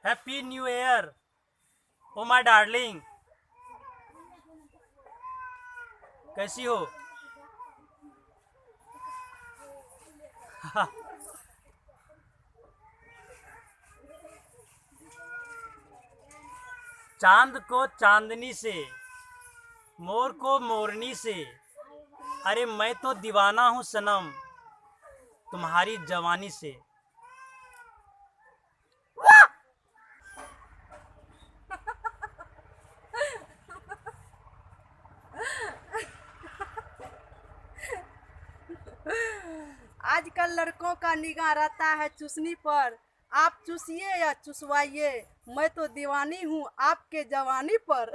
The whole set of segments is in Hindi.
Happy new year oh my darling, कैसी हो? चांद को चांदनी से, मोर को मोरनी से, अरे मैं तो दीवाना हूँ सनम तुम्हारी जवानी से। आजकल लड़कों का निगाह रहता है चुसनी पर। आप चूसिए या चुसवाइए, मैं तो दीवानी हूँ आपके जवानी पर।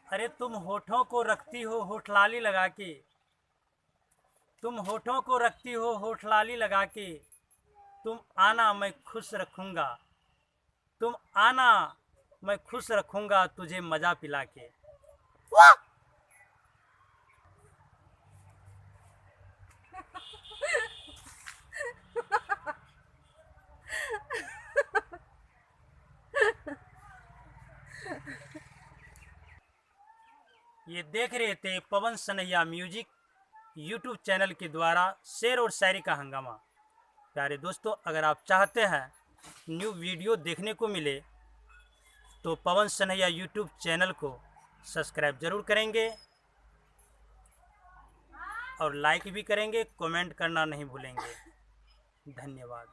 अरे तुम होठों को रखती हो होठलाली लगा के, तुम होठों को रखती हो होठलाली लगा के, तुम आना मैं खुश रखूंगा, तुम आना मैं खुश रखूंगा तुझे मजा पिला के। ये देख रहे थे पवन सनैया म्यूजिक यूट्यूब चैनल के द्वारा शेर और शायरी का हंगामा। प्यारे दोस्तों, अगर आप चाहते हैं न्यू वीडियो देखने को मिले तो पवन सनैया यूट्यूब चैनल को सब्सक्राइब जरूर करेंगे और लाइक भी करेंगे, कमेंट करना नहीं भूलेंगे। धन्यवाद।